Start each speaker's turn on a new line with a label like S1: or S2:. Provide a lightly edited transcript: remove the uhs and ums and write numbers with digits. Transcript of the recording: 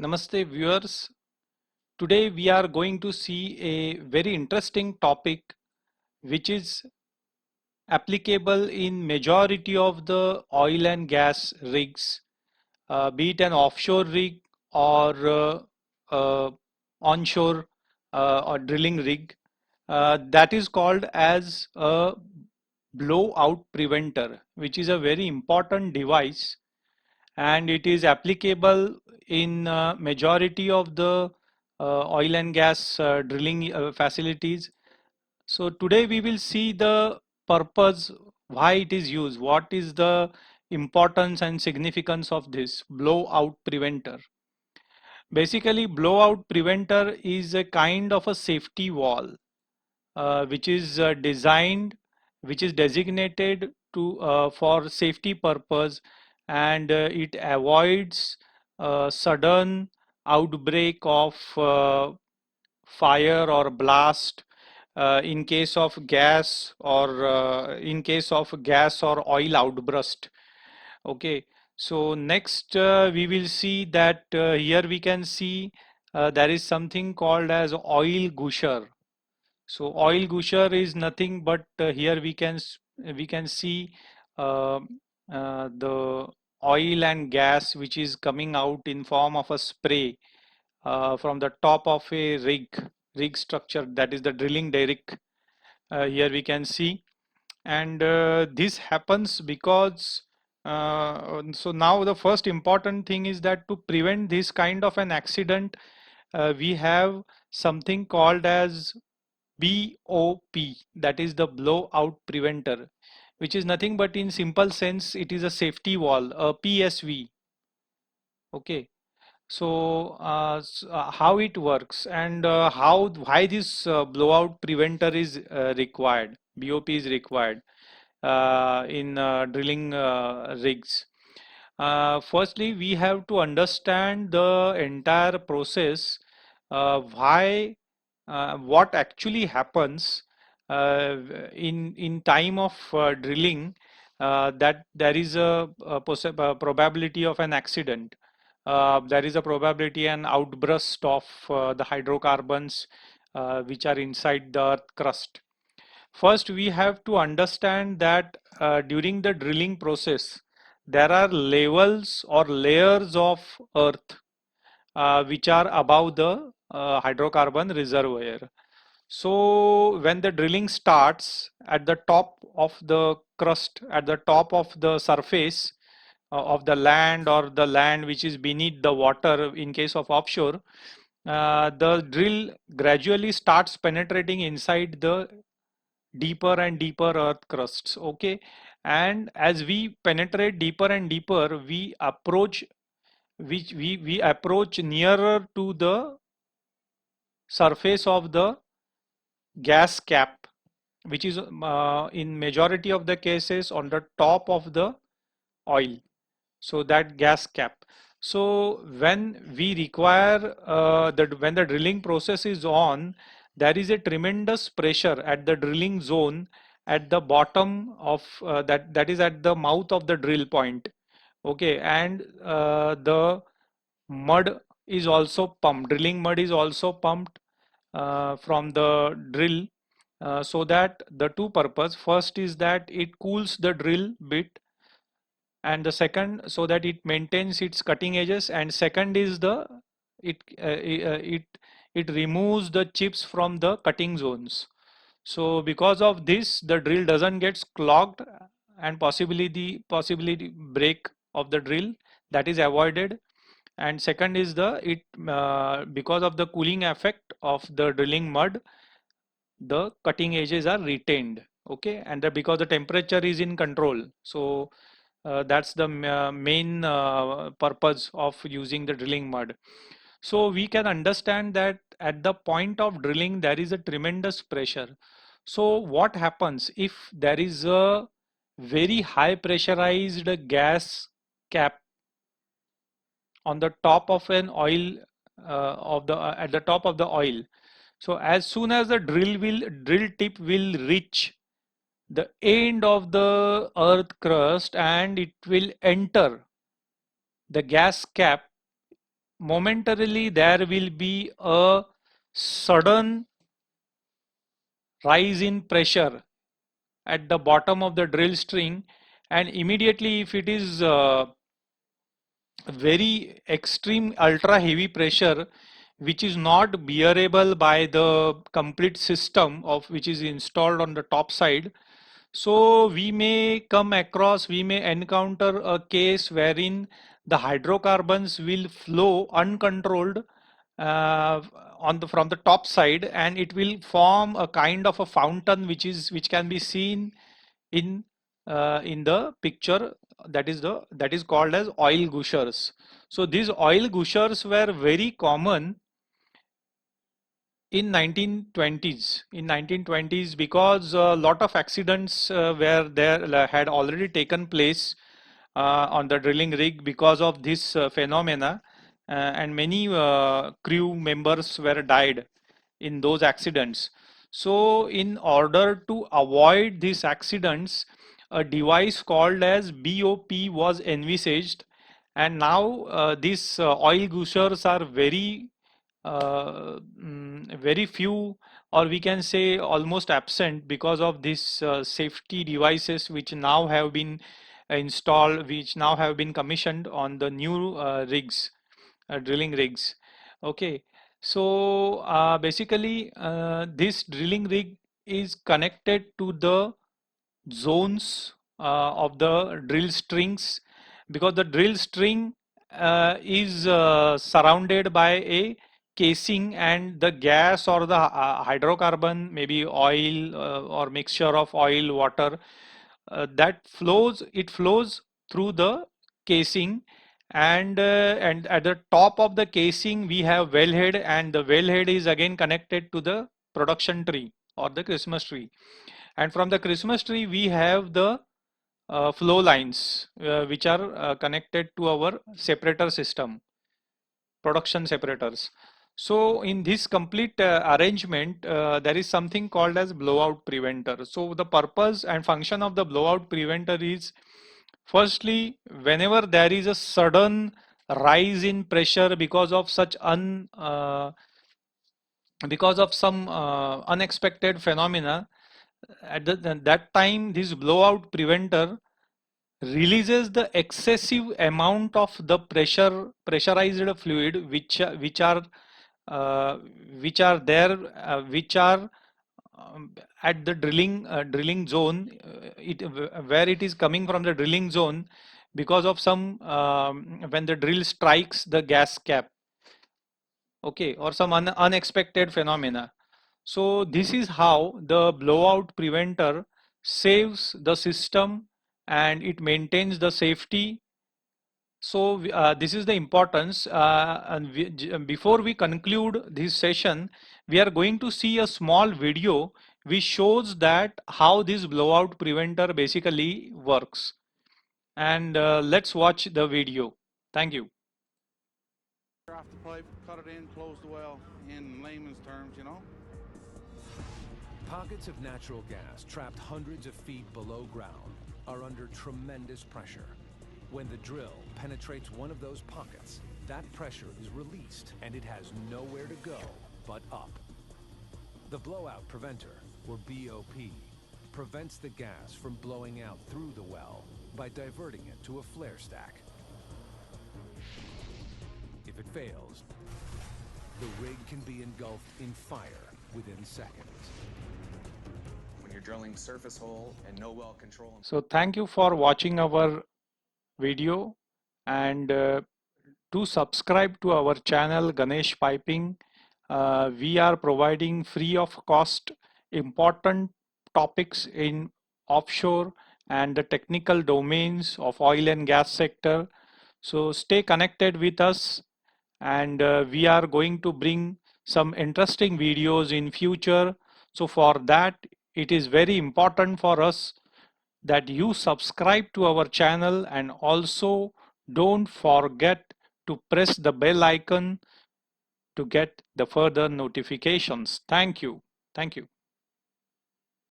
S1: Namaste viewers. Today we are going to see a very interesting topic which is applicable in majority of the oil and gas rigs, be it an offshore rig or onshore or drilling rig. That is called as a blowout preventer, which is a very important device, and it is applicable in majority of the oil and gas drilling facilities. So today we will see the purpose, why it is used, what is the importance and significance of this blowout preventer. Basically, blowout preventer is a kind of a safety wall which is designed, which is designated to for safety purpose, and it avoids sudden outbreak of fire or blast in case of gas or oil outburst. Okay, so next we will see that here we can see there is something called as oil gusher. So oil gusher is nothing but here we can see uh, the oil and gas which is coming out in form of a spray from the top of a rig structure, that is the drilling derrick. Here we can see, and this happens because so now the first important thing is that to prevent this kind of an accident, we have something called as BOP, that is the blowout preventer, which is nothing but in simple sense it is a safety wall, a PSV. Okay, so how it works and how why this blowout preventer is required, BOP is required in drilling rigs. Firstly, we have to understand the entire process, why, what actually happens in time of drilling, that there is a probability of an accident. There is a probability an outburst of the hydrocarbons which are inside the earth crust. First, we have to understand that during the drilling process, there are levels or layers of earth which are above the hydrocarbon reservoir. So when the drilling starts at the top of the crust, at the top of the surface of the land or the land which is beneath the water in case of offshore, the drill gradually starts penetrating inside the deeper and deeper earth crusts. Okay, and as we penetrate deeper and deeper, we approach, we approach nearer to the surface of the gas cap, which is in majority of the cases on the top of the oil, so that gas cap. So when we require that when the drilling process is on, there is a tremendous pressure at the drilling zone at the bottom of that is at the mouth of the drill point. Okay, and the mud is also pumped, drilling mud is also pumped from the drill, so that the two purpose, first is that it cools the drill bit, and the second so that it maintains its cutting edges, and second is the it removes the chips from the cutting zones. So because of this, the drill doesn't get clogged, and possibly the break of the drill, that is avoided. And second is the it because of the cooling effect of the drilling mud, the cutting edges are retained. Okay, and because the temperature is in control, so that's the main purpose of using the drilling mud. So we can understand that at the point of drilling there is a tremendous pressure. So what happens if there is a very high pressurized gas cap on the top of an oil of the at the top of the oil? So as soon as the drill tip will reach the end of the earth crust and it will enter the gas cap, momentarily there will be a sudden rise in pressure at the bottom of the drill string, and immediately if it is very extreme ultra heavy pressure which is not bearable by the complete system of which is installed on the top side, so we may encounter a case wherein the hydrocarbons will flow uncontrolled from the top side, and it will form a kind of a fountain which can be seen in in the picture, that is called as oil gushers. So these oil gushers were very common in 1920s because a lot of accidents were there had already taken place on the drilling rig because of this phenomena, and many crew members were died in those accidents. So in order to avoid these accidents, a device called as BOP was envisaged, and now these oil gushers are very few, or we can say almost absent, because of these safety devices which now have been installed, which now have been commissioned on the new rigs, drilling rigs. Okay, so basically this drilling rig is connected to the zones of the drill strings, because the drill string is surrounded by a casing, and the gas or the hydrocarbon, maybe oil or mixture of oil water, it flows through the casing, and at the top of the casing we have wellhead, and the wellhead is again connected to the production tree or the Christmas tree, and from the Christmas tree we have the flow lines which are connected to our separator system, production separators. So in this complete arrangement, there is something called as blowout preventer. So the purpose and function of the blowout preventer is, firstly, whenever there is a sudden rise in pressure because of some unexpected phenomena, that time this blowout preventer releases the excessive amount of the pressurized fluid uh, which are at the drilling zone, where it is coming from the drilling zone because of some when the drill strikes the gas cap, okay, or some unexpected phenomena. So this is how the blowout preventer saves the system and it maintains the safety. So this is the importance, before we conclude this session, we are going to see a small video which shows that how this blowout preventer basically works. And let's watch the video. Thank you.
S2: Off the pipe, cut it in, close the well, in layman's terms, you know.
S3: Pockets of natural gas trapped hundreds of feet below ground are under tremendous pressure. When the drill penetrates one of those pockets, that pressure is released and it has nowhere to go but up. The blowout preventer, or BOP, prevents the gas from blowing out through the well by diverting it to a flare stack. If it fails, the rig can be engulfed in fire within seconds.
S4: When you're drilling surface hole and no well control.
S1: So thank you for watching our video, and to subscribe to our channel Ganesh Piping. We are providing free of cost important topics in offshore and the technical domains of oil and gas sector. So stay connected with us, and we are going to bring some interesting videos in future. So for that, it is very important for us that you subscribe to our channel, and also don't forget to press the bell icon to get the further notifications. Thank you. Thank you.